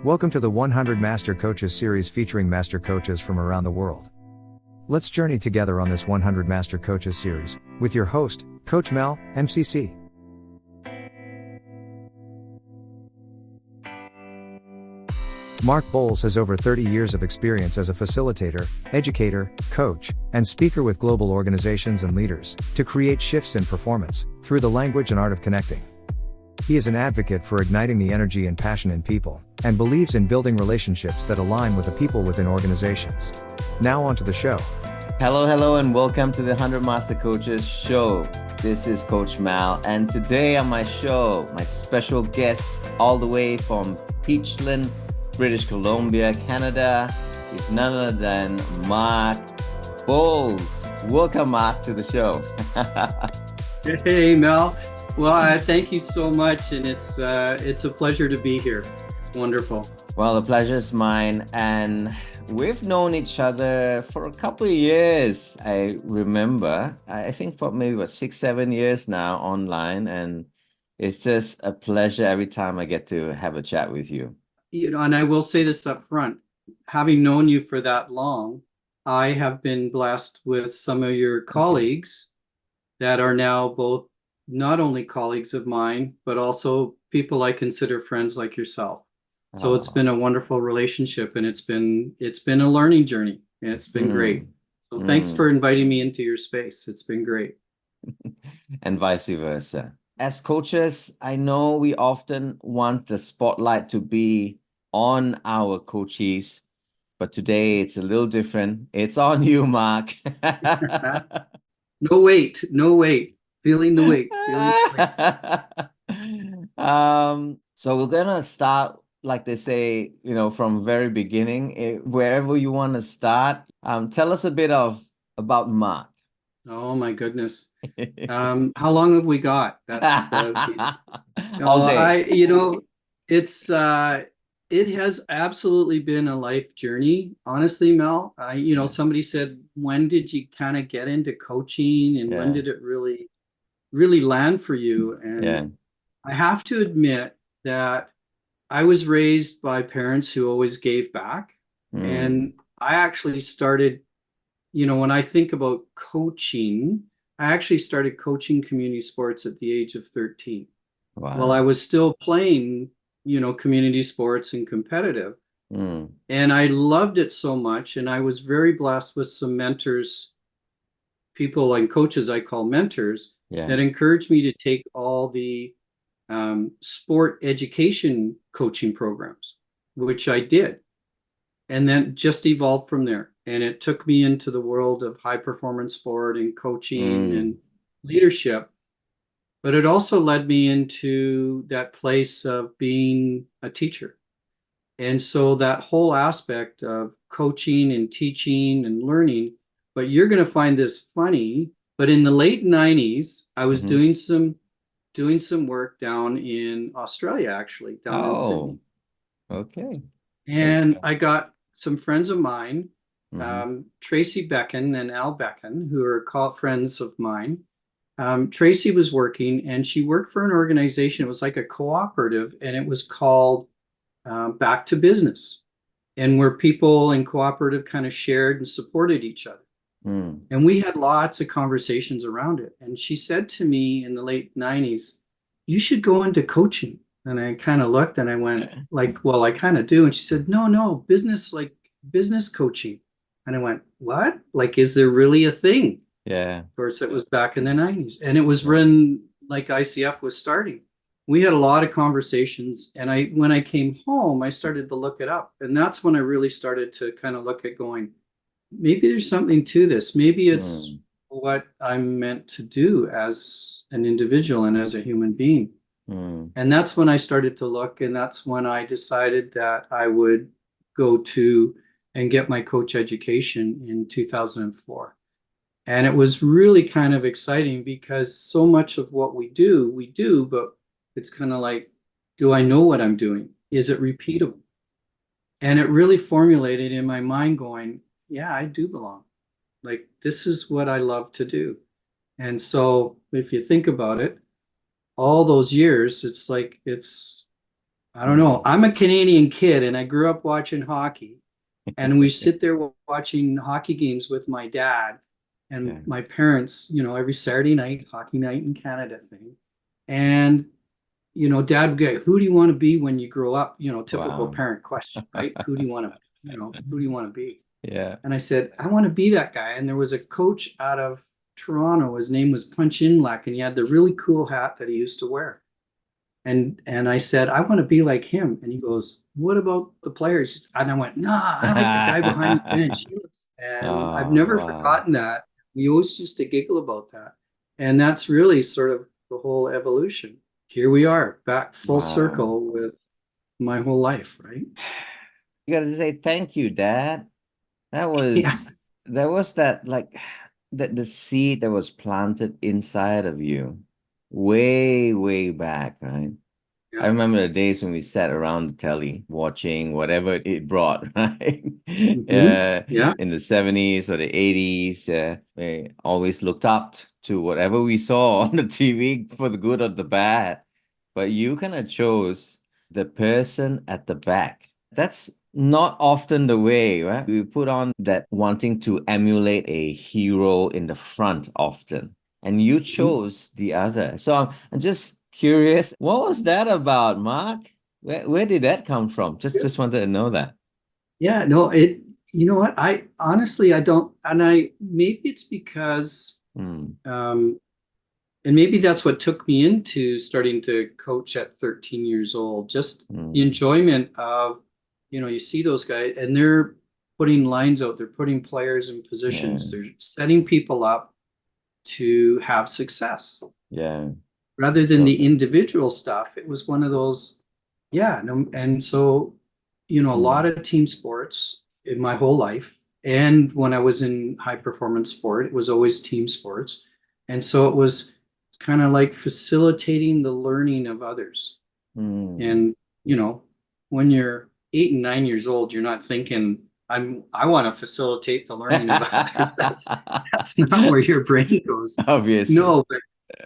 Welcome to the 100 Master Coaches series featuring master coaches from around the world. Let's journey together on this 100 Master Coaches series with your host, Coach Mel, MCC. Marc Bowles has over 30 years of experience as a facilitator, educator, coach, and speaker with global organizations and leaders to create shifts in performance through the language and art of connecting. He is an advocate for igniting the energy and passion in people, and believes in building relationships that align with the people within organizations. Now on to the show. Hello, and welcome to the 100 Master Coaches show. This is Coach Mal, and today on my show, my special guest all the way from Peachland, British Columbia, Canada, is none other than Marc Bowles. Welcome, Marc, to the show. Hey, Mel. Well, thank you so much, and it's a pleasure to be here. It's wonderful. Well, the pleasure is mine, and we've known each other for a couple of years. I remember, I think for maybe about 6-7 years now online, and it's just a pleasure every time I get to have a chat with you. You know, and I will say this up front, having known you for that long, I have been blessed with some of your colleagues that are now both not only colleagues of mine, but also people I consider friends like yourself. So it's been a wonderful relationship, and it's been a learning journey, and it's been great. So thanks for inviting me into your space. It's been great. And vice versa. As coaches, I know we often want the spotlight to be on our coaches, but today it's a little different. It's on you, Marc. No wait. Feeling the weight. So we're gonna start, like they say, from very beginning. Wherever you want to start, tell us a bit about Marc. Oh my goodness. How long have we got? That's All day. It has absolutely been a life journey. Honestly, Mel, somebody said, when did you kind of get into coaching, and when did it really land for you? And I have to admit that I was raised by parents who always gave back. And I actually started, when I think about coaching, I actually started coaching community sports at the age of 13. Wow. While I was still playing, community sports and competitive. And I loved it so much. And I was very blessed with some mentors, people and coaches I call mentors, that encouraged me to take all the sport education coaching programs, which I did. And then just evolved from there. And it took me into the world of high performance sport and coaching and leadership. But it also led me into that place of being a teacher. And so that whole aspect of coaching and teaching and learning, but you're going to find this funny, but in the late 90s, I was doing some work down in Australia, actually, down in Sydney. Okay. And I got some friends of mine, Tracy Becken and Al Becken, who are friends of mine. Tracy was working, and she worked for an organization. It was like a cooperative, and it was called Back to Business, and where people in cooperative kind of shared and supported each other. And we had lots of conversations around it. And she said to me in the late 90s, you should go into coaching. And I kind of looked and I went well, I kind of do. And she said, no, business coaching. And I went, what? Like, is there really a thing? Yeah. Of course, it was back in the 90s. And it was when ICF was starting. We had a lot of conversations. And when I came home, I started to look it up. And that's when I really started to kind of look at going, maybe there's something to this. Maybe it's what I'm meant to do as an individual and as a human being. And that's when I started to look, and that's when I decided that I would go to and get my coach education in 2004. And it was really kind of exciting because so much of what we do, but it's kind of like, do I know what I'm doing? Is it repeatable? And it really formulated in my mind going, yeah, I do belong. Like, this is what I love to do. And so if you think about it, all those years, it's like, it's I don't know. I'm a Canadian kid and I grew up watching hockey. And we sit there watching hockey games with my dad and Yeah. my parents, every Saturday night, hockey night in Canada thing. And, dad would go, who do you want to be when you grow up? Typical Wow. parent question, right? Who do you want to, who do you want to be? Yeah. And I said, I want to be that guy. And there was a coach out of Toronto. His name was Punch Inlack, and he had the really cool hat that he used to wear. And I said, I want to be like him. And he goes, what about the players? And I went, nah, I like the guy behind the bench. And I've Oh, never wow. forgotten that. We always used to giggle about that. And that's really sort of the whole evolution. Here we are, back full Wow. circle with my whole life, right? You gotta say thank you, Dad. That Yeah. was that like the seed that was planted inside of you way, way back, right? I Yeah. remember the days when we sat around the telly watching whatever it brought, right? Yeah. In the 70s or the 80s, we always looked up to whatever we saw on the TV for the good or the bad. But you kind of chose the person at the back. That's not often the way, right? We put on that wanting to emulate a hero in the front often, and you Mhm. chose the other. So I'm just curious, what was that about, Mark? Where did that come from? Just wanted to know that. Yeah, no, you know what? I honestly, I don't, and maybe it's because, Hmm. um, and maybe that's what took me into starting to coach at 13 years old. Just the Hmm. enjoyment of, you see those guys and they're putting lines out, they're putting players in Yeah. positions, they're setting people up to have success. Yeah. Rather than So the good. individual stuff, it was one of those, yeah. No, and so, a lot Hmm. of team sports in my whole life. And when I was in high performance sport, it was always team sports. And so it was kind of like facilitating the learning of others. Hmm. And, when you're 8 and 9 years old, you're not thinking, I want to facilitate the learning of others. That's not where your brain goes. Obviously. No,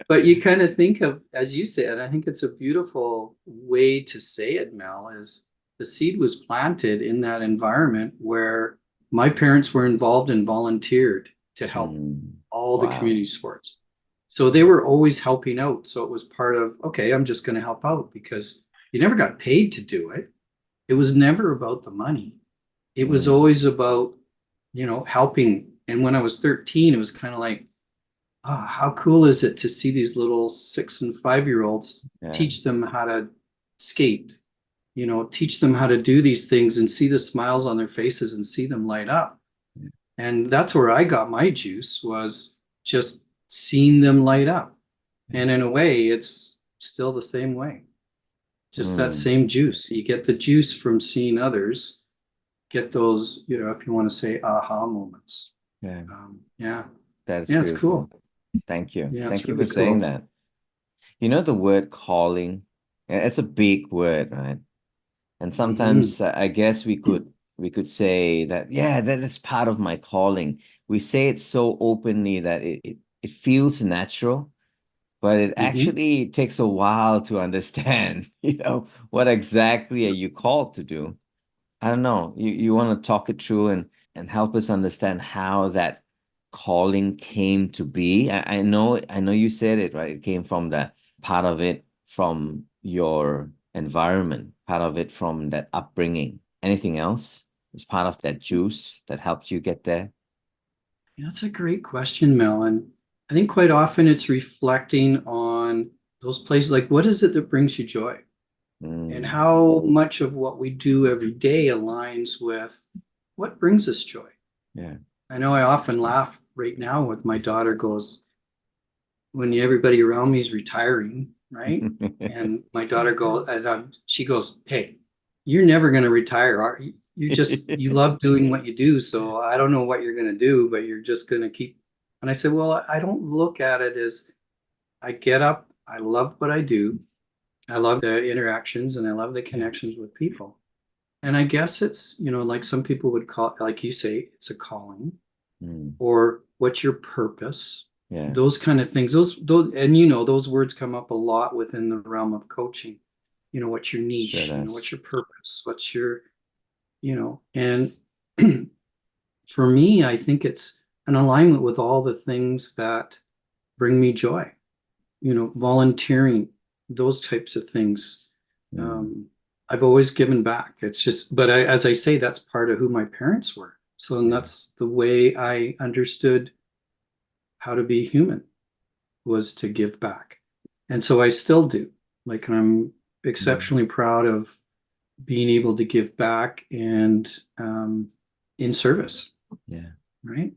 but you kind of think of, as you say, and I think it's a beautiful way to say it, Mel, is the seed was planted in that environment where my parents were involved and volunteered to help Hmm. all the Wow. community sports. So they were always helping out. So it was part of, okay, I'm just going to help out because you never got paid to do it. It was never about the money. It was Hmm. always about, helping. And when I was 13, it was kind of like, how cool is it to see these little 6 and 5 year olds Yeah. teach them how to skate, teach them how to do these things and see the smiles on their faces and see them light up. And that's where I got my juice was just seeing them light up. And in a way, it's still the same way, just that Hmm. same juice. You get the juice from seeing others, get those, if you want to say aha moments. Yeah. Yeah. That's Yeah, it's beautiful. cool. Thank you. Yeah, it's Thank you for really saying cool. that. You know the word calling? It's a big word, right? And Hmm. sometimes I guess we could say that, yeah, that is part of my calling. We say it so openly that it feels natural, but it Hmm. actually takes a while to understand, what exactly are you called to do? I don't know. You want to talk it through and help us understand how that calling came to be. I know you said it, right? It came from that part of it from your environment, part of it from that upbringing. Anything else is part of that juice that helped you get there? Yeah, that's a great question, Mel. And I think quite often it's reflecting on those places like what is it that brings you joy? And Mm, how much of what we do every day aligns with what brings us joy? yeah. I know I often laugh right now with my daughter goes, when everybody around me is retiring, right? And my daughter goes, and she goes, "Hey, you're never going to retire. Are you? You love doing what you do. So I don't know what you're going to do, but you're just going to keep." And I said, "Well, I don't look at it as I get up. I love what I do. I love the interactions and I love the Yeah. connections with people. And I guess it's, like some people would call, like you say, it's a calling Mm, or what's your purpose, yeah. those kind of things, those and those words come up a lot within the realm of coaching. what's your niche, Sure does. what's your purpose, what's your, and for me, I think it's an alignment with all the things that bring me joy, volunteering, those types of things. I've always given back. It's just, but as I say, that's part of who my parents were. So, and that's the way I understood how to be human, was to give back. And so I still do. Like, I'm exceptionally proud of being able to give back and in service. Yeah. Right.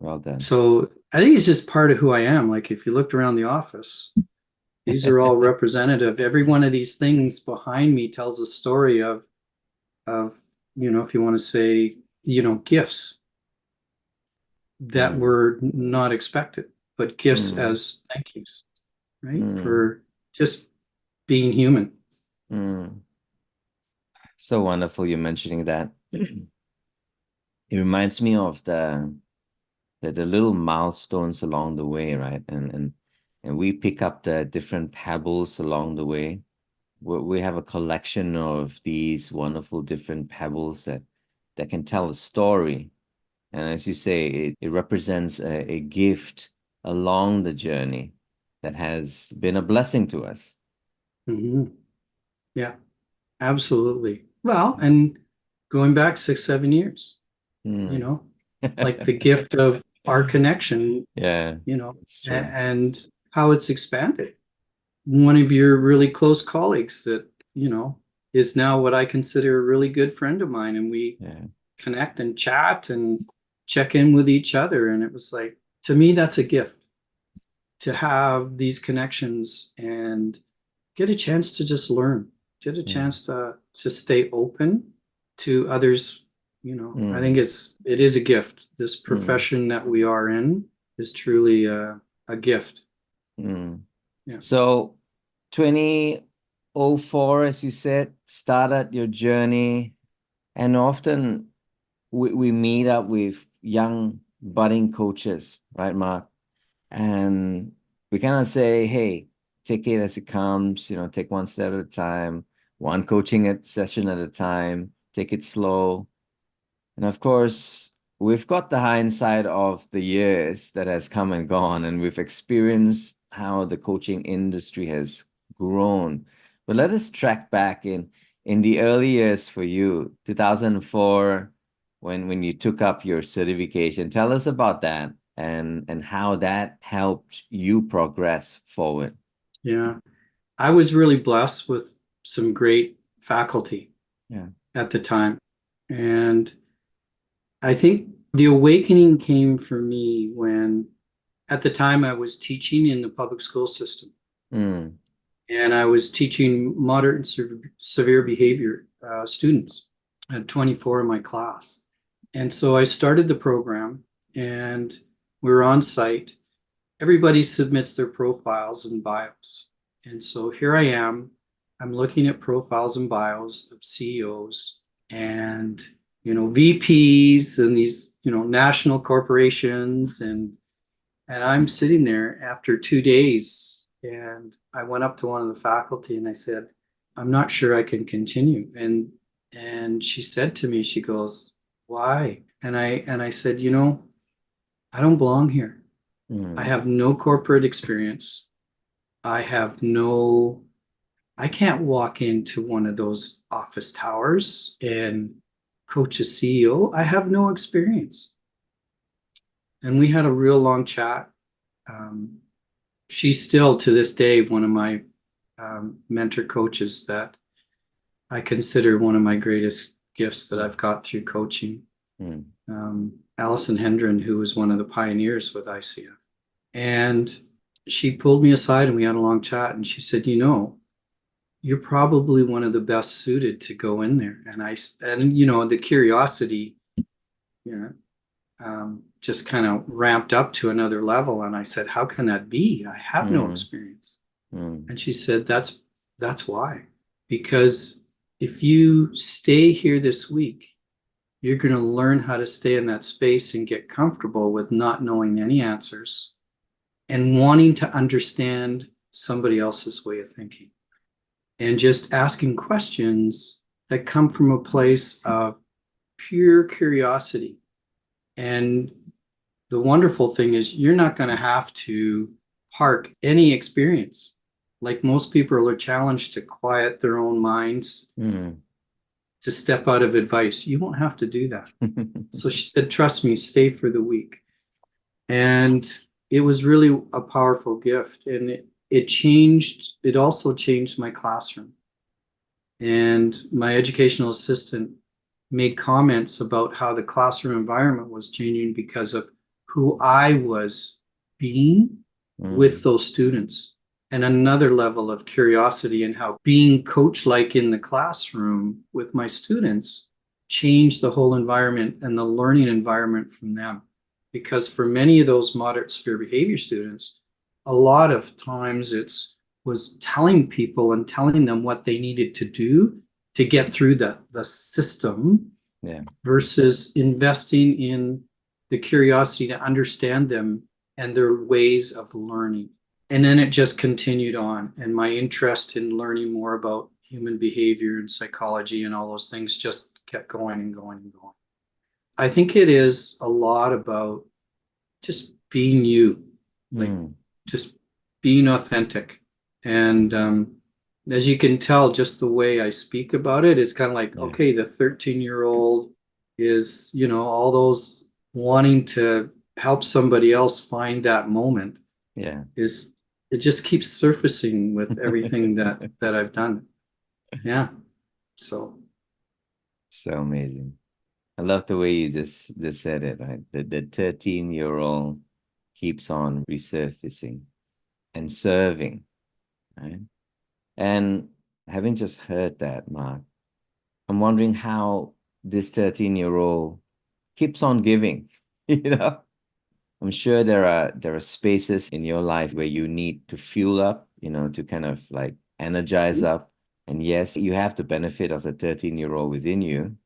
Well done. So I think it's just part of who I am. Like, if you looked around the office, these are all representative. Every one of these things behind me tells a story of, if you want to say, gifts that were not expected, but gifts as thank yous, right? For just being human. So wonderful you're mentioning that. It reminds me of the little milestones along the way, right? And we pick up the different pebbles along the way. We have a collection of these wonderful different pebbles that can tell a story. And as you say, it represents a gift along the journey that has been a blessing to us. Yeah, absolutely. Well, and going back 6-7 years, like the gift of our connection, and how it's expanded. One of your really close colleagues that, is now what I consider a really good friend of mine. And we connect and chat and check in with each other. And it was like, to me, that's a gift, to have these connections and get a chance to just learn, get a chance to stay open to others. I think it is a gift. This profession that we are in is truly a gift. Yeah. So 2004, as you said, started your journey, and often we meet up with young budding coaches, right, Mark? And we kind of say, hey, take it as it comes, take one step at a time, one coaching session at a time, take it slow. And of course, we've got the hindsight of the years that has come and gone, and we've experienced how the coaching industry has grown. But let us track back in the early years for you, 2004, when you took up your certification. Tell us about that and how that helped you progress forward. Yeah, I was really blessed with some great faculty at the time. And I think the awakening came for me when, at the time, I was teaching in the public school system. And I was teaching moderate and severe behavior students. I had 24 in my class. And so I started the program, and we were on site. Everybody submits their profiles and bios. And so here I am. I'm looking at profiles and bios of CEOs and, VPs and these, national corporations. And I'm sitting there after 2 days, and I went up to one of the faculty and I said, I'm not sure I can continue. And she said to me, she goes, why? And I said, I don't belong here. I have no corporate experience. I can't walk into one of those office towers and coach a CEO. I have no experience. And we had a real long chat. She's still, to this day, one of my mentor coaches that I consider one of my greatest gifts that I've got through coaching. Alison Hendren, who was one of the pioneers with ICF. And she pulled me aside and we had a long chat, and she said, you're probably one of the best suited to go in there. And the curiosity, just kind of ramped up to another level. And I said, how can that be? I have no experience. And she said, that's why. Because if you stay here this week, you're going to learn how to stay in that space and get comfortable with not knowing any answers and wanting to understand somebody else's way of thinking. and just asking questions that come from a place of pure curiosity. And the wonderful thing is you're not going to have to park any experience. Like most people are challenged to quiet their own minds, to step out of advice. You won't have to do that. So she said, trust me, stay for the week. And it was really a powerful gift. And it also changed my classroom. And my educational assistant made comments about how the classroom environment was changing because of who I was being with those students. And another level of curiosity and how being coach-like in the classroom with my students changed the whole environment and the learning environment from them. Because for many of those moderate severe behavior students, a lot of times was telling people and telling them what they needed to do to get through the system, versus investing in the curiosity to understand them and their ways of learning. And then it just continued on. And my interest in learning more about human behavior and psychology and all those things just kept going and going and going. I think it is a lot about just being you, like just being authentic. And as you can tell, just the way I speak about it, it's kind of like, okay, the 13-year-old is, all those wanting to help somebody else find that moment. It just keeps surfacing with everything that I've done. Yeah. So amazing. I love the way you just said it, right? The 13-year-old keeps on resurfacing and serving, right? And having just heard that, Mark, I'm wondering how this 13-year-old keeps on giving, I'm sure there are spaces in your life where you need to fuel up, to kind of like energize up. And yes, you have the benefit of the 13-year-old within you,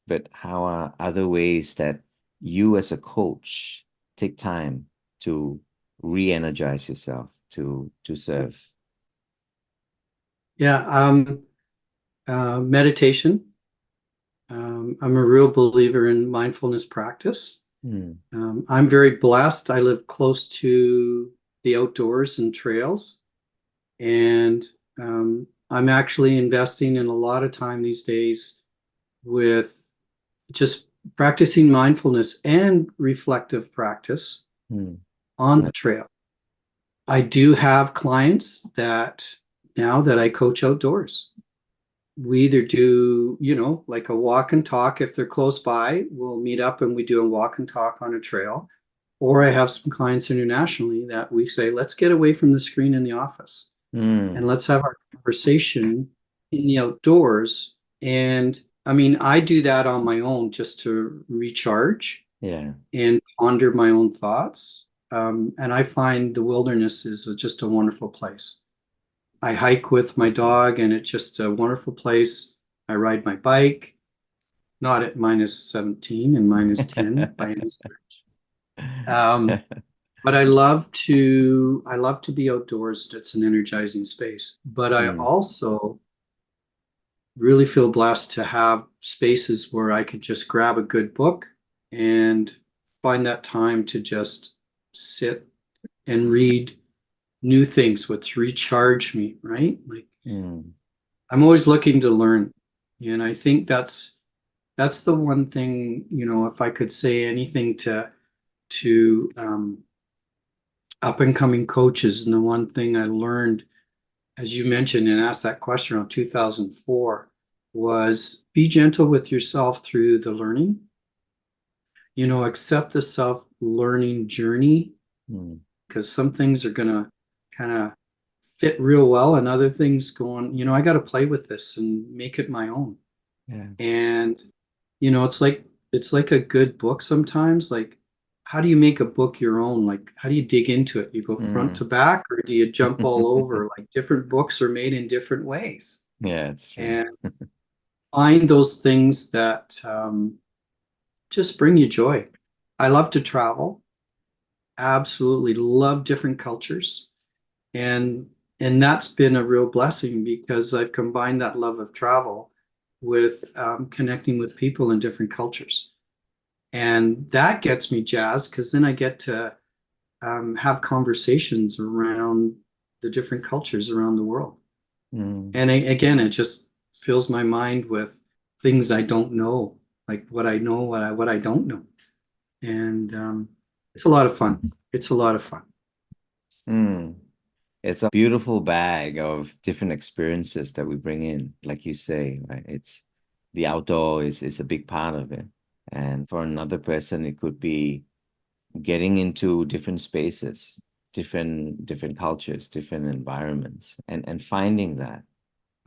but how are other ways that you as a coach take time to re-energize yourself to serve? Meditation. I'm a real believer in mindfulness practice. I'm very blessed. I live close to the outdoors and trails, and I'm actually investing in a lot of time these days with just practicing mindfulness and reflective practice on the trail. I do have clients that now that I coach outdoors. We either do, like a walk and talk. If they're close by, we'll meet up and we do a walk and talk on a trail. Or I have some clients internationally that we say, let's get away from the screen in the office and let's have our conversation in the outdoors. And I mean, I do that on my own just to recharge and ponder my own thoughts. And I find the wilderness is just a wonderful place. I hike with my dog and it's just a wonderful place. I ride my bike, not at -17 and -10 by any stretch. But I love to be outdoors. It's an energizing space. But I also really feel blessed to have spaces where I could just grab a good book and find that time to just sit and read new things, which recharge me, right? Like I'm always looking to learn. And I think that's the one thing, if I could say anything to up and coming coaches, and the one thing I learned, as you mentioned and asked that question around 2004, was be gentle with yourself through the learning. Accept the self-learning journey, because some things are going to kind of fit real well and other things going, I got to play with this and make it my own. And it's like a good book sometimes. Like, how do you make a book your own? Like, how do you dig into it? You go front to back, or do you jump all over? Like, different books are made in different ways. It's true. And find those things that just bring you joy. I love to travel. Absolutely love different cultures. And And that's been a real blessing because I've combined that love of travel with connecting with people in different cultures. And that gets me jazzed because then I get to have conversations around the different cultures around the world. And again, it just fills my mind with things I don't know, like what I know, what I don't know. And it's a lot of fun. It's a lot of fun. Mm. It's a beautiful bag of different experiences that we bring in, like you say, right? It's the outdoor is a big part of it. And for another person, it could be getting into different spaces, different cultures, different environments, and finding that.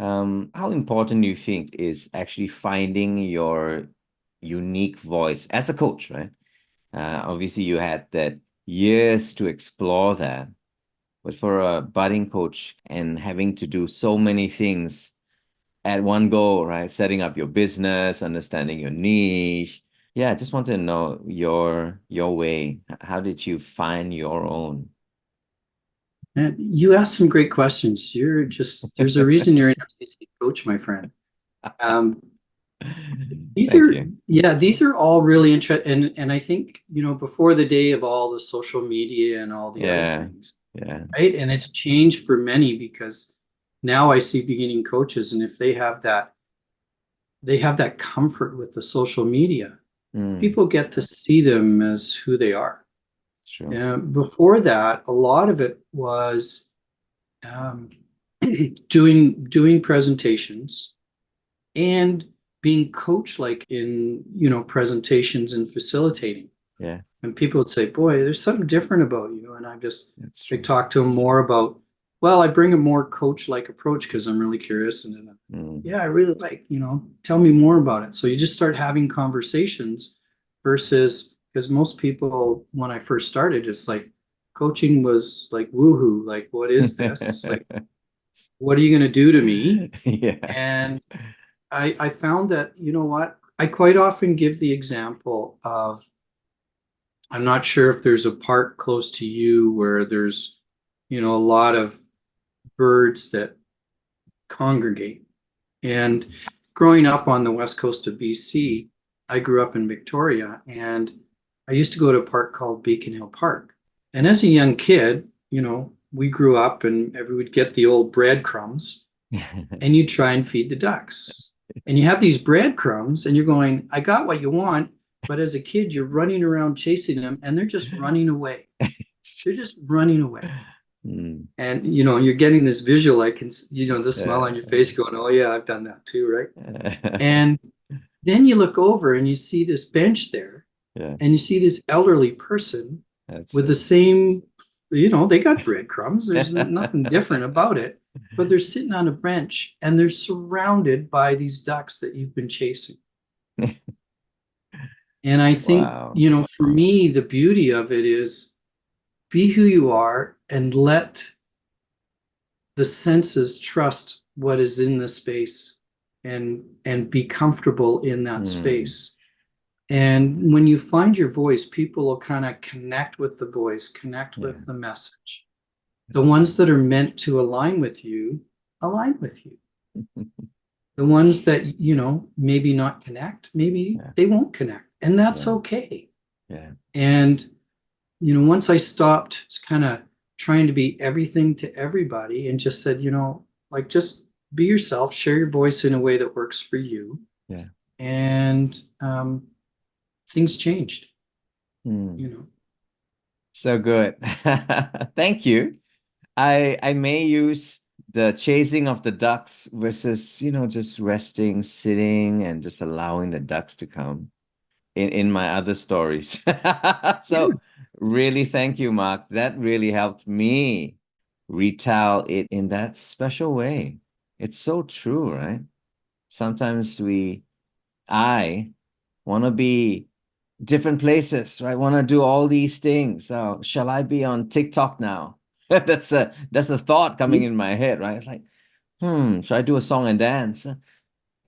How important do you think is actually finding your unique voice as a coach, right? Obviously, you had that years to explore that, but for a budding coach and having to do so many things at one go, right? Setting up your business, understanding your niche. Yeah, I just want to know your way. How did you find your own? And you asked some great questions. There's a reason you're an FCC coach, my friend. Um, Thank you. these are all really interesting. And I think, before the day of all the social media and all the other Yeah, things, yeah. right? And it's changed for many because now I see beginning coaches, and if they have that comfort with the social media, people get to see them as who they are. Sure. Before that, a lot of it was um, doing presentations and being coach like in presentations and facilitating. Yeah, And people would say, boy, there's something different about you. And that's I true. talk to them more about, well, I bring a more coach like approach because I'm really curious. And then, yeah, I really like, tell me more about it. So you just start having conversations versus, because most people, when I first started, it's like coaching was like woohoo, like, what is this? Like, what are you going to do to me? Yeah. And I found that, you know what? I quite often give the example of, I'm not sure if there's a park close to you where there's, a lot of birds that congregate. And growing up on the west coast of BC, I grew up in Victoria, and I used to go to a park called Beacon Hill Park. And as a young kid, we grew up and we would get the old breadcrumbs and you try and feed the ducks. And you have these breadcrumbs and you're going, I got what you want. But as a kid, you're running around chasing them and they're just running away. They're just running away. And, you're getting this visual, I can, the smile on your face going, oh yeah, I've done that too, right? And then you look over and you see this bench there and you see this elderly person with the same, they got breadcrumbs. There's nothing different about it. But they're sitting on a bench and they're surrounded by these ducks that you've been chasing. And I think, Wow. for me, the beauty of it is be who you are and let the senses trust what is in the space and be comfortable in that space. And when you find your voice, people will kind of connect with the voice, connect with the message. The ones that are meant to align with you, align with you. The ones that, maybe not connect, maybe they won't connect. And that's okay. Yeah. And, once I stopped kind of trying to be everything to everybody and just said, like, just be yourself, share your voice in a way that works for you. Yeah. And things changed, So good. Thank you. I may use the chasing of the ducks versus, just resting, sitting, and just allowing the ducks to come in my other stories. So really thank you, Mark. That really helped me retell it in that special way. It's so true, right? Sometimes I want to be different places, right? Want to do all these things. So shall I be on TikTok now? That's a thought coming in my head, right? It's like, should I do a song and dance?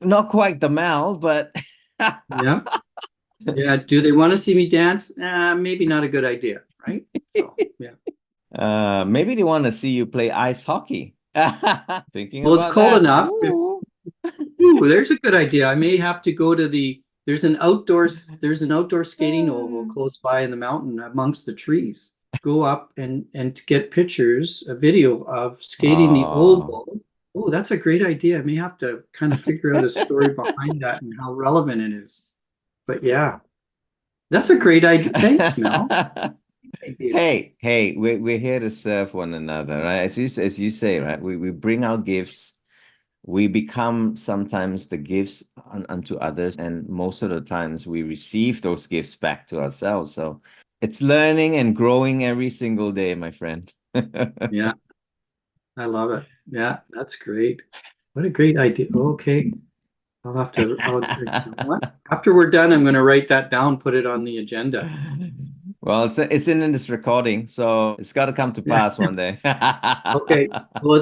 Not quite the Mal, but yeah. Yeah. Do they want to see me dance? Maybe not a good idea, right? So, yeah. Maybe they want to see you play ice hockey. Thinking Well, it's about cold that. enough. Ooh. Ooh, there's a good idea. I may have to go to there's an outdoor skating oval close by in the mountain amongst the trees. Go up and get pictures, a video of skating the Oh. oval. Oh, that's a great idea. I may have to kind of figure out a story behind that and how relevant it is. But yeah, that's a great idea. Thanks, Mel. Idea. Hey, we're here to serve one another, right? As you say, right? We bring our gifts. We become sometimes the gifts unto others, and most of the times we receive those gifts back to ourselves. So it's learning and growing every single day, my friend. Yeah, I love it. Yeah, that's great. What a great idea. Okay. You know what? After we're done, I'm going to write that down, put it on the agenda. Well, it's in this recording, so it's got to come to Yeah. pass one day. Okay. Well,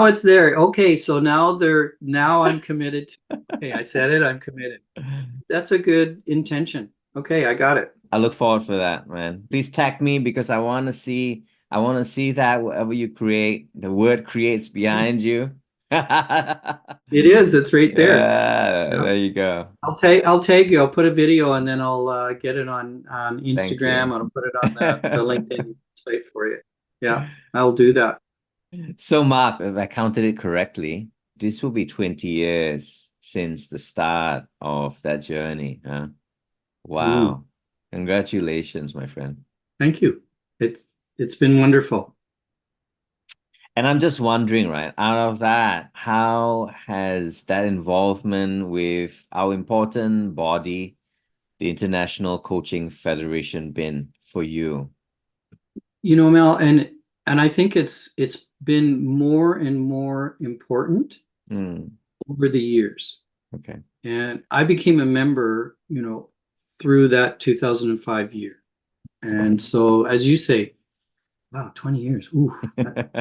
it's there. Okay. So now I'm committed. Okay. I said it. I'm committed. That's a good intention. Okay. I got it. I look forward for that, man. Please tag me because I want to see that whatever you create, the word creates behind you. It is. It's right there. Yeah, Yeah. there you go. I'll tag you. I'll put a video and then I'll get it on Thank Instagram. you. I'll put it on the LinkedIn site for you. Yeah. I'll do that. So, Mark, if I counted it correctly, this will be 20 years since the start of that journey, huh? Ooh. Wow. Congratulations, my friend. Thank you. It's been wonderful. And I'm just wondering, right, out of that, how has that involvement with our important body, the International Coaching Federation, been for you? Mel, and I think it's been more and more important Mm, over the years. okay. And I became a member, through that 2005 year. And so, as you say, wow, 20 years. Oof, that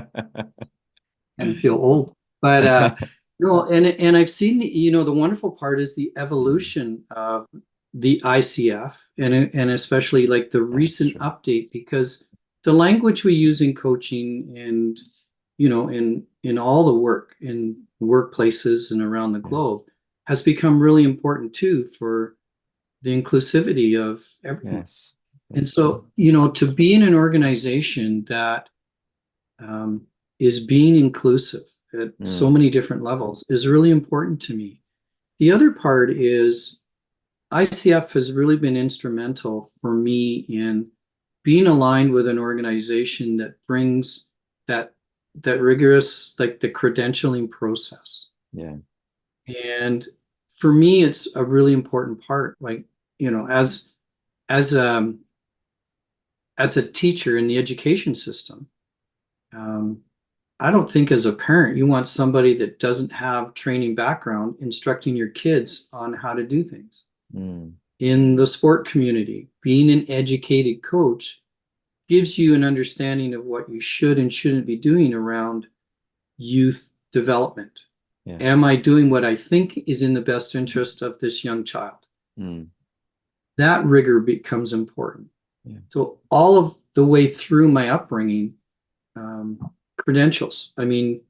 kind of feel old. But no, and I've seen, the wonderful part is the evolution of the ICF and especially like the That's recent true. update because the language we use in coaching and in all the work in workplaces and around the Yeah. globe has become really important too for the inclusivity of everyone. Yes. And Yes. so, to be in an organization that um, is being inclusive at so Mm, many different levels is really important to me. The other part is ICF has really been instrumental for me in being aligned with an organization that brings that rigorous, like the credentialing process. yeah. And for me, it's a really important part. Like, as um as a teacher in the education system, um, I don't think as a parent you want somebody that doesn't have training background instructing your kids on how to do things. Mm, In the sport community, being an educated coach gives you an understanding of what you should and shouldn't be doing around youth development. yeah. Am I doing what I think is in the best interest of this young child? Mm, That rigor becomes important. yeah. So all of the way through my upbringing, credentials. I mean,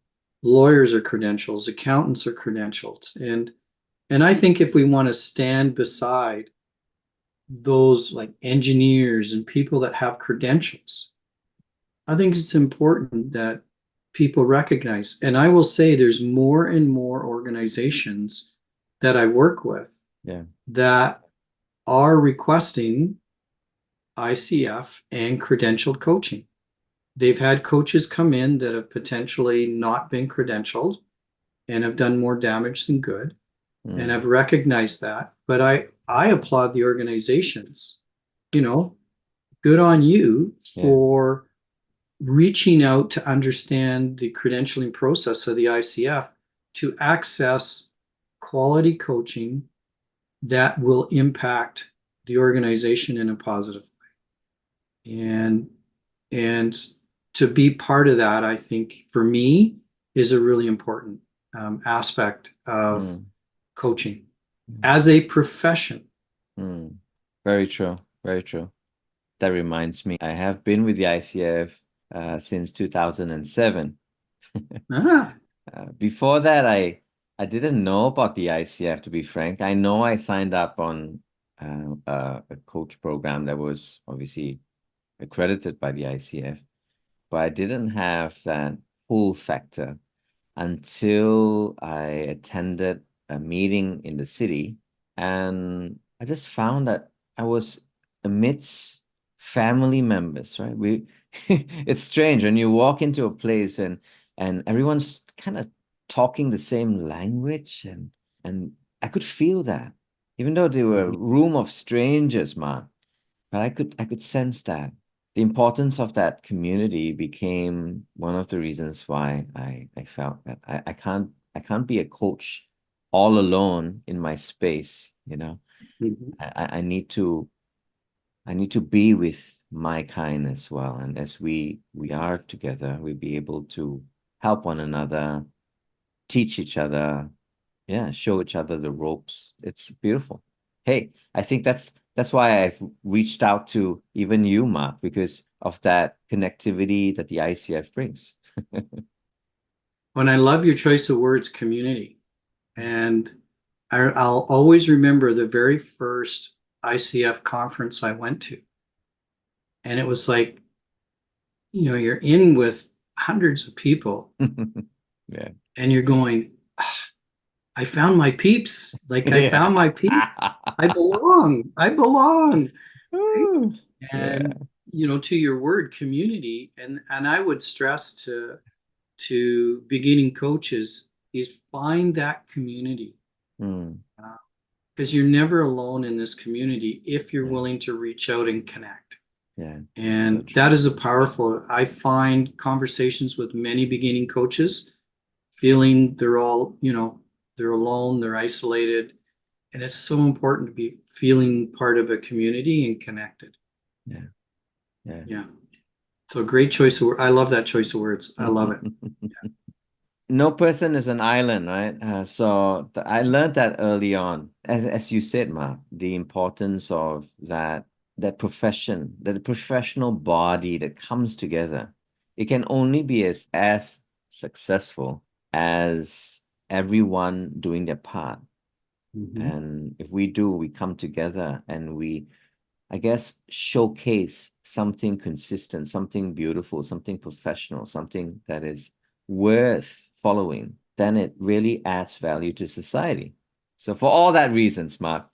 lawyers are credentials, accountants are credentials, and I think if we want to stand beside those like engineers and people that have credentials, I think it's important that people recognize. And I will say there's more and more organizations that I work with Yeah. that are requesting ICF and credentialed coaching. They've had coaches come in that have potentially not been credentialed and have done more damage than good, and Mm, I've recognized that. But I applaud the organizations. Good on you yeah. for reaching out to understand the credentialing process of the ICF to access quality coaching that will impact the organization in a positive way. And to be part of that, I think for me is a really important aspect of Mm, coaching mm, as a profession. mm. Very true. Very true. That reminds me, I have been with the ICF since 2007. Ah, Before that, I didn't know about the ICF, to be frank. I know I signed up on a coach program that was obviously accredited by the ICF, but I didn't have that pull factor until I attended a meeting in the city, and I just found that I was amidst family members, right? It's strange when you walk into a place and everyone's kind of talking the same language, and I could feel that, even though they were a mhm, room of strangers, Mark, but I could sense that the importance of that community became one of the reasons why I felt that I can't be a coach all alone in my space, you know. mhm. I need to be with my kind as well. And as we are together, we'll be able to help one another, teach each other, yeah, show each other the ropes. It's beautiful. Hey, I think that's why I've reached out to even you, Mark, because of that connectivity that the ICF brings. When I love your choice of words, community. And I'll always remember the very first ICF conference I went to. And it was like, you're in with hundreds of people Yeah. and you're going, "Ah, I found my peeps. Like I Yeah. found my peeps. I belong. I belong. Right? Ooh, yeah. And to your word, community, and I would stress to beginning coaches is find that community. Mm, Because you're never alone in this community if you're yeah. willing to reach out and connect. Yeah. So And true. that is a powerful, I find conversations with many beginning coaches feeling they're all, they're alone, they're isolated. And it's so important to be feeling part of a community and connected. Yeah. Yeah. Yeah. So great choice of I love that choice of words. I love it. No person is an island, right? I learned that early on, as you said, Mark, the importance of that profession, that professional body that comes together. It can only be as successful as everyone doing their part. Mhm. And if we come together and we, I guess, showcase something consistent, something beautiful, something professional, something that is worth following, then it really adds value to society. So for all that reasons, Mark.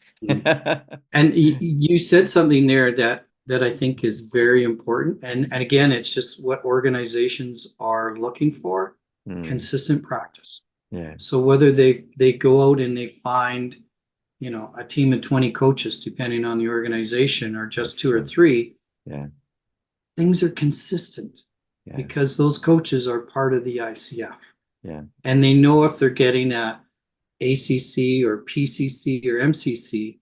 And you said something there that I think is very important. And again, it's just what organizations are looking for, Hmm, consistent practice. yeah, So whether they go out and they find, a team of 20 coaches, depending on the organization, or just that's two or true. three, Yeah, things are consistent yeah, because those coaches are part of the ICF. yeah, And they know if they're getting a ACC or PCC or MCC,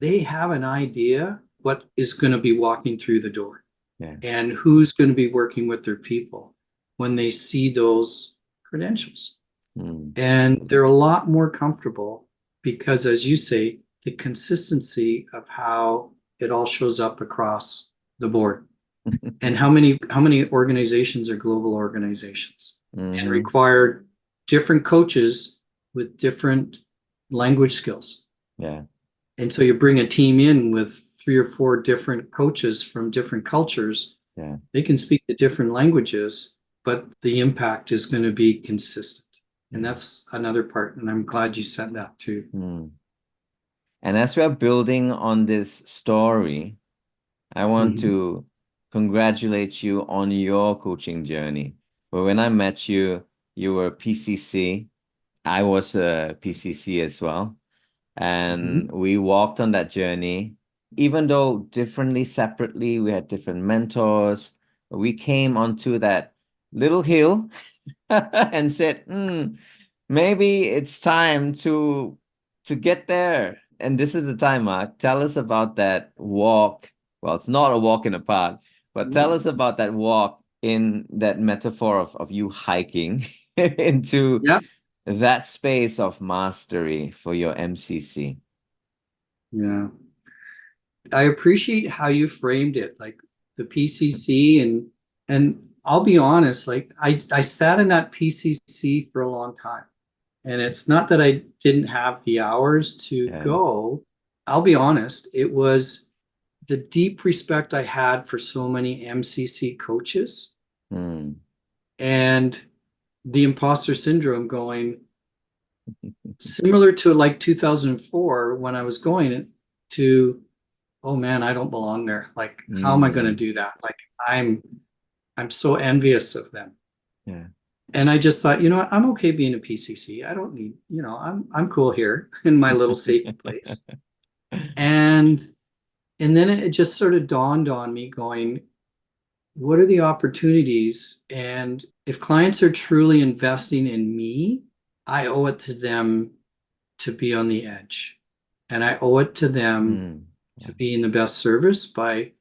they have an idea what is going to be walking through the door yeah. and who's going to be working with their people when they see those credentials. Hmm, And they're a lot more comfortable because, as you say, the consistency of how it all shows up across the board. And how many organizations are global organizations and hmm, require different coaches with different language skills. yeah, And so you bring a team in with three or four different coaches from different cultures. yeah, They can speak the different languages, but the impact is going to be consistent. And yeah. that's another part. And I'm glad you said that too. Hmm. And as we're building on this story, I want Mhm. to congratulate you on your coaching journey. But when I met you, you were PCC. I was a PCC as well. And Mhm. we walked on that journey. Even though differently, separately, we had different mentors, we came onto that little hill and said, maybe it's time to get there. And this is the time, Mark. Tell us about that walk. Well, it's not a walk in the park, but tell us about that walk in that metaphor of you hiking into Yeah. that space of mastery for your MCC. Yeah. I appreciate how you framed it, like the PCC and I'll be honest, like I sat in that PCC for a long time. And it's not that I didn't have the hours to Yeah. go. I'll be honest, it was the deep respect I had for so many MCC coaches and the imposter syndrome going similar to like 2004 when I was going to, oh man, I don't belong there. Like, how am I going to do that? Like, I'm so envious of them. Yeah. And I just thought, you know what, I'm okay being a PCC. I don't need, I'm cool here in my little safe place. And then it just sort of dawned on me going, what are the opportunities? And if clients are truly investing in me, I owe it to them to be on the edge. And I owe it to them to be in the best service by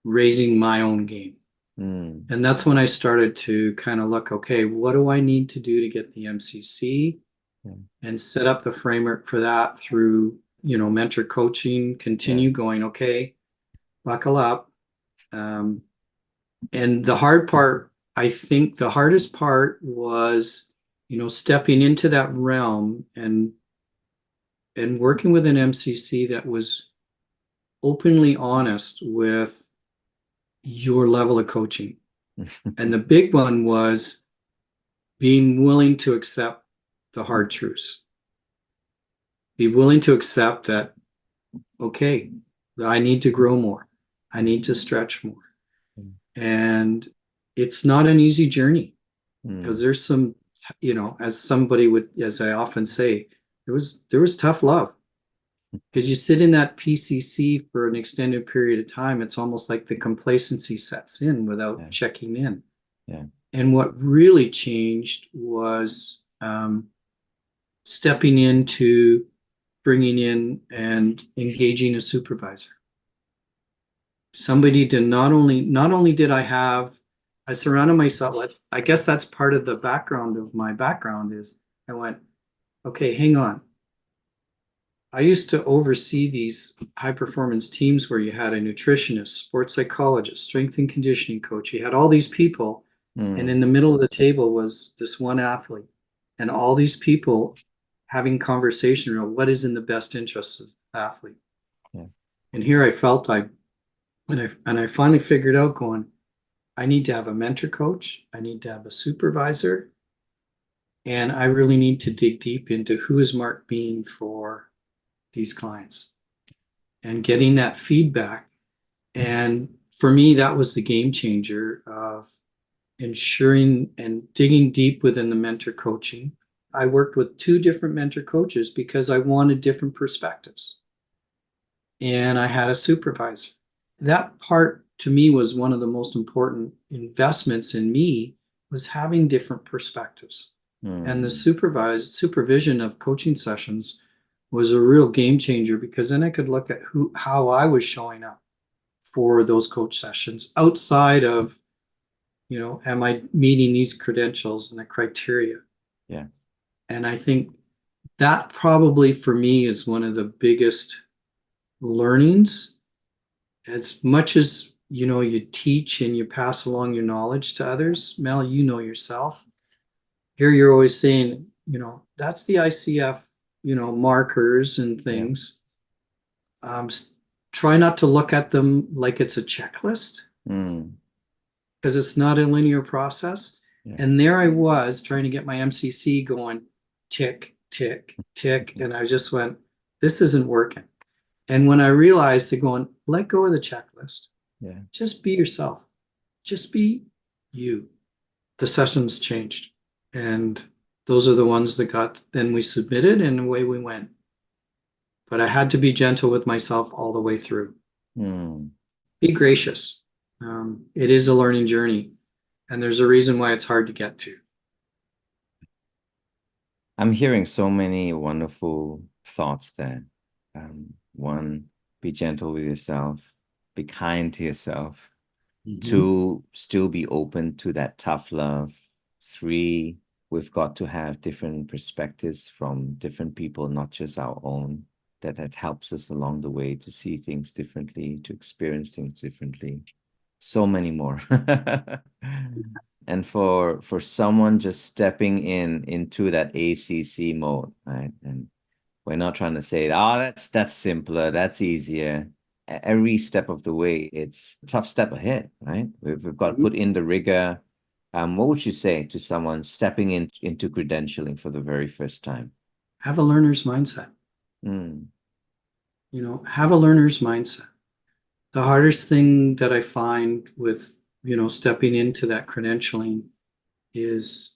raising my own game. And that's when I started to kind of look, okay, what do I need to do to get the MCC and set up the framework for that through, mentor coaching, continue going, okay, buckle up. And the hard part, I think the hardest part was, stepping into that realm and working with an MCC that was openly honest with your level of coaching. And the big one was being willing to accept the hard truths. Be willing to accept that, okay, I need to grow more. I need to stretch more. And it's not an easy journey because there's some, as I often say, there was tough love. Because you sit in that PCC for an extended period of time, it's almost like the complacency sets in without checking in. Yeah. And what really changed was stepping into bringing in and engaging a supervisor. Somebody to not only did I surrounded myself with, I guess that's part of the background of my background is I went, okay, hang on. I used to oversee these high performance teams where you had a nutritionist, sports psychologist, strength and conditioning coach. You had all these people, and in the middle of the table was this one athlete, and all these people having conversation about what is in the best interest of the athlete. Yeah. And here I felt I finally figured out going, I need to have a mentor coach, I need to have a supervisor, and I really need to dig deep into who is Marc being for these clients and getting that feedback. And for me, that was the game changer of ensuring and digging deep within the mentor coaching. I worked with 2 different mentor coaches because I wanted different perspectives. And I had a supervisor. That part to me was one of the most important investments in me was having different perspectives. And the supervision of coaching sessions was a real game changer because then I could look at how I was showing up for those coach sessions outside of, am I meeting these credentials and the criteria? Yeah. And I think that probably for me is one of the biggest learnings. As much as, you teach and you pass along your knowledge to others, Mel, yourself. Here you're always saying, that's the ICF markers and things. Try not to look at them like it's a checklist because it's not a linear process. Yeah. And there I was trying to get my MCC going, tick, tick, tick. And I just went, this isn't working. And when I realized to go and let go of the checklist, just be yourself, just be you. The sessions changed. And those are the ones that then we submitted and away we went. But I had to be gentle with myself all the way through. Be gracious. It is a learning journey. And there's a reason why it's hard to get to. I'm hearing so many wonderful thoughts there. 1, be gentle with yourself, be kind to yourself. 2, still be open to that tough love. 3, we've got to have different perspectives from different people, not just our own, that helps us along the way to see things differently, to experience things differently. so many more. And for someone just stepping into that ACC mode, right? And we're not trying to say, oh, that's simpler, that's easier. Every step of the way, it's a tough step ahead, right? We've got to Mhm. put in the rigor. What would you say to someone stepping into credentialing for the very first time? Have a learner's mindset. Mm, Have a learner's mindset. The hardest thing that I find with, stepping into that credentialing is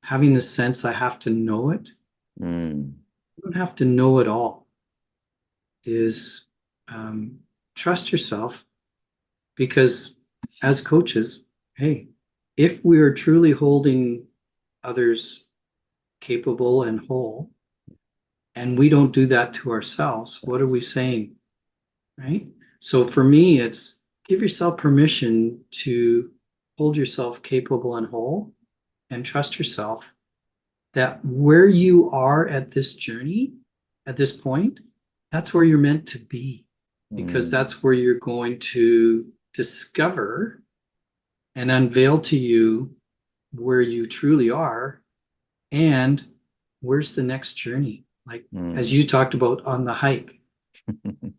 having the sense I have to know it. mm, You don't have to know it all. Is trust yourself, because as coaches, hey, if we are truly holding others capable and whole, and we don't do that to ourselves, what are we yes. saying? Right? So for me, it's give yourself permission to hold yourself capable and whole, and trust yourself that where you are at this journey, at this point, that's where you're meant to be, because Mm, that's where you're going to discover and unveil to you where you truly are, and where's the next journey. Like, as mm. you talked about on the hike,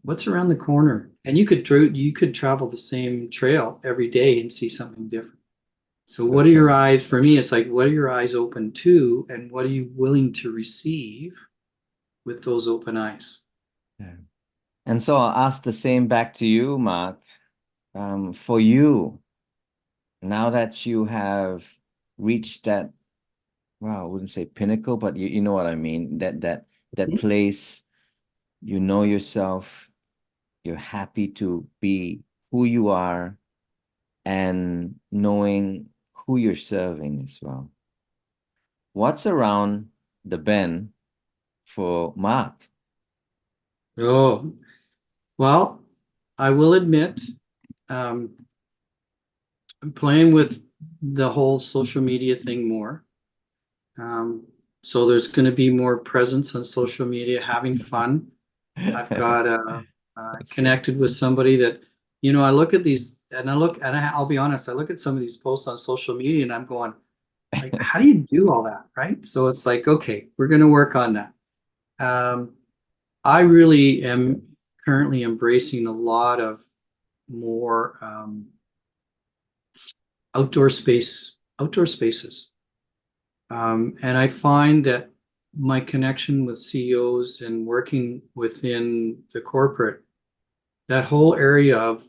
what's around the corner? And you could travel the same trail every day and see something different. So So what are your true. eyes, for me, it's like, what are your eyes open to, and what are you willing to receive with those open eyes? Yeah. And so I'll ask the same back to you, Mark. For you, now that you have reached that, well, I wouldn't say pinnacle, but you know what I mean, that place, you know yourself, you're happy to be who you are and knowing who you're serving as well. What's around the bend for Mark? Oh, well, I will admit, um, I'm playing with the whole social media thing more. Um, so there's going to be more presence on social media, having fun. I've got That's good. connected with somebody that, I look at these, and I'll be honest, I look at some of these posts on social media and I'm going, like, how do you do all that? Right. So it's like, okay, we're going to work on that. Um, I really That's am good. currently embracing a lot of more outdoor spaces. And I find that my connection with CEOs and working within the corporate, that whole area of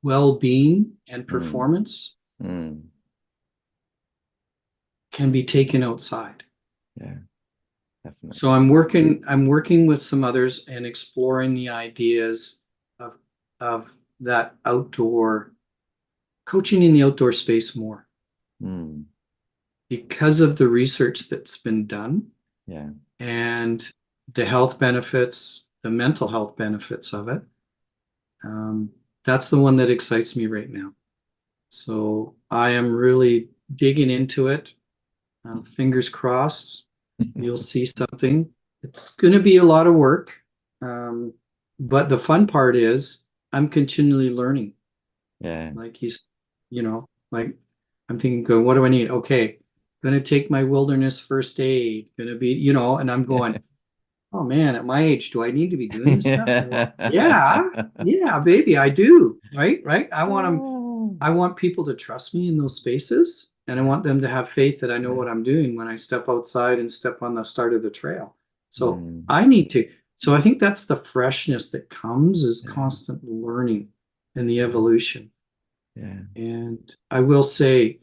well-being and Mm, performance mm, can be taken outside. yeah, So definitely. I'm working with some others and exploring the ideas of that outdoor coaching in the outdoor space more, Mm, because of the research that's been done yeah. and the health benefits, the mental health benefits of it. Um, that's the one that excites me right now. So I am really digging into it. Fingers crossed, you'll see something. It's going to be a lot of work. Um, but the fun part is I'm continually learning. Yeah. Like like I'm thinking, go, what do I need? Okay, gonna take my wilderness first aid, gonna be, and I'm going, oh man, at my age, do I need to be doing this stuff? And well, yeah, baby, I do. Right, right. I want people to trust me in those spaces, and I want them to have faith that I know Yeah. what I'm doing when I step outside and step on the start of the trail. So Mm, I need to. So I think that's the freshness that comes, is yeah. constant learning and the Yeah. evolution. Yeah. And I will say,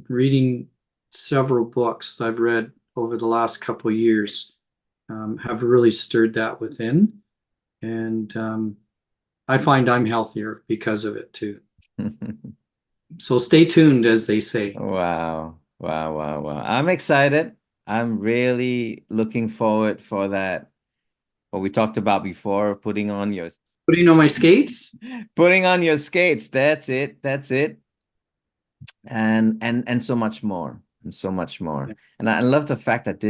reading several books I've read over the last couple of years have really stirred that within. And I find I'm healthier because of it too. So stay tuned, as they say. Wow. Wow. Wow. Wow. I'm excited. I'm really looking forward for that. What we talked about before, Putting on my skates? putting on your skates. That's it. That's it. And so much more. And so much more. Yeah. And I love the fact that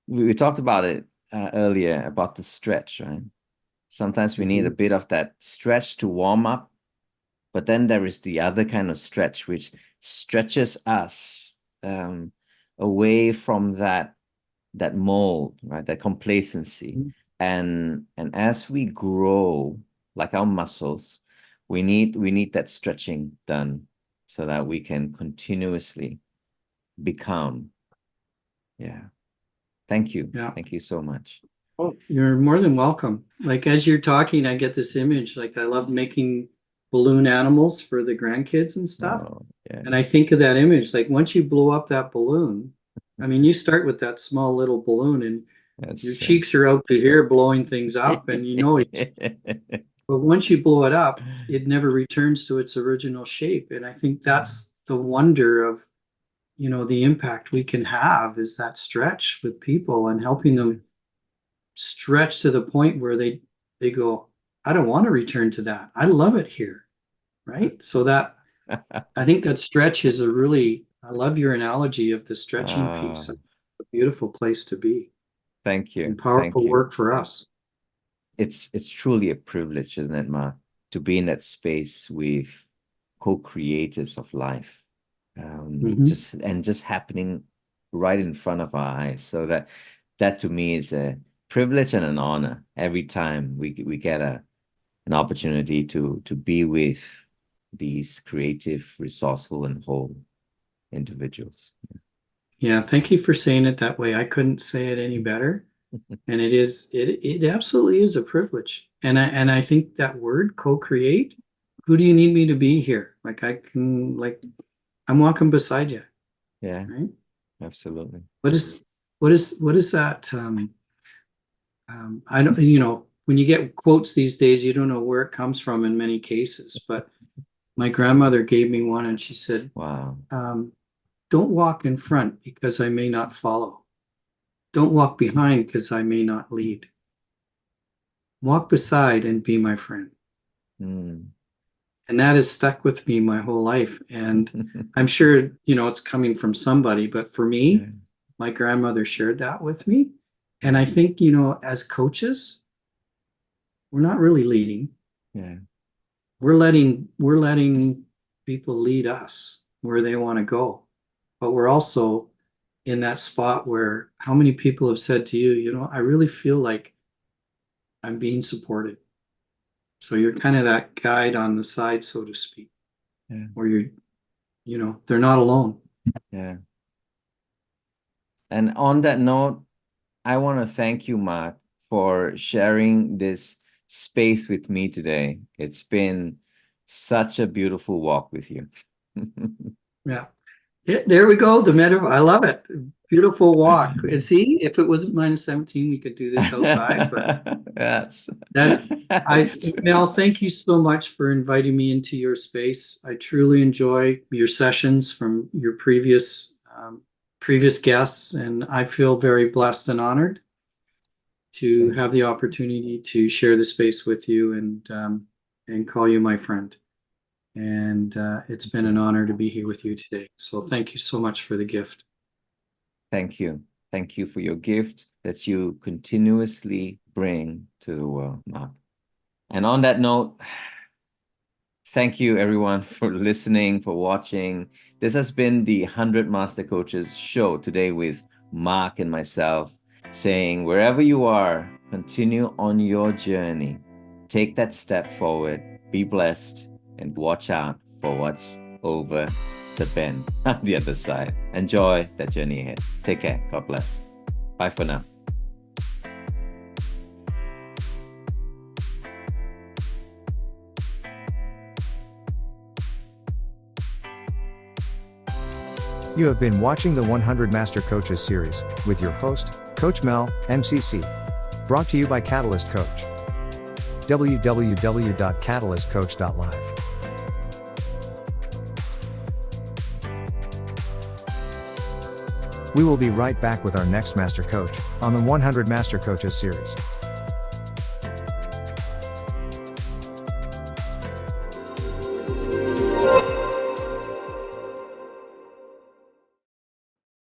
we talked about it earlier about the stretch, right? Sometimes we need a bit of that stretch to warm up, but then there is the other kind of stretch, which stretches us away from that mold, right? That complacency. And as we grow, like our muscles, we need that stretching done so that we can continuously become. Yeah. Thank you. Yeah. Thank you so much. Oh, you're more than welcome. Like, as you're talking, I get this image. Like, I love making balloon animals for the grandkids and stuff. Oh, yeah. And I think of that image, like once you blow up that balloon, I mean, you start with that small little balloon and your cheeks are out to here blowing things up, and you know it. But once you blow it up, it never returns to its original shape. And I think that's the wonder of, you know, the impact we can have is that stretch with people and helping them stretch to the point where they go, I don't want to return to that. I love it here. Right. So that, I think that stretch is I love your analogy of the stretching piece. A beautiful place to be. Thank you. And powerful work for us. It's truly a privilege, isn't it, Marc, to be in that space with co-creators of life, just happening right in front of our eyes. So that to me is a privilege and an honor every time we get an opportunity to be with these creative, resourceful, and whole individuals. Yeah, thank you for saying it that way. I couldn't say it any better. And it absolutely is a privilege. And I think that word, co-create, who do you need me to be here? Like, I'm walking beside you. Yeah. Right? Absolutely. What is that? I don't, you know, when you get quotes these days, you don't know where it comes from in many cases, but my grandmother gave me one and she said, wow, don't walk in front because I may not follow. Don't walk behind because I may not lead. Walk beside and be my friend. And that has stuck with me my whole life. And I'm sure, you know, it's coming from somebody, but for me, my grandmother shared that with me. And I think, you know, as coaches, we're not really leading. Yeah. We're letting people lead us where they want to go. But we're also in that spot where how many people have said to you, you know, I really feel like I'm being supported. So you're kind of that guide on the side, so to speak, where you know, they're not alone. Yeah. And on that note, I want to thank you, Marc, for sharing this space with me today. It's been such a beautiful walk with you. Yeah. There we go. The metaphor. I love it. Beautiful walk. And see, if it wasn't -17, we could do this outside. But yes. Mel, thank you so much for inviting me into your space. I truly enjoy your sessions from your previous guests, and I feel very blessed and honored to have the opportunity to share the space with you and call you my friend. And it's been an honor to be here with you today. So thank you so much for the gift. Thank you. Thank you for your gift that you continuously bring to the world, Marc. And on that note, thank you everyone for listening, for watching. This has been the 100 Master Coaches show today with Marc and myself, saying wherever you are, continue on your journey. Take that step forward, be blessed, and watch out for what's over the bend on the other side. Enjoy that journey ahead. Take care. God bless. Bye for now. You have been watching the 100 Master Coaches series with your host, Coach Mel, MCC. Brought to you by Catalyst Coach. www.catalystcoach.live. We will be right back with our next Master Coach on the 100 Master Coaches series.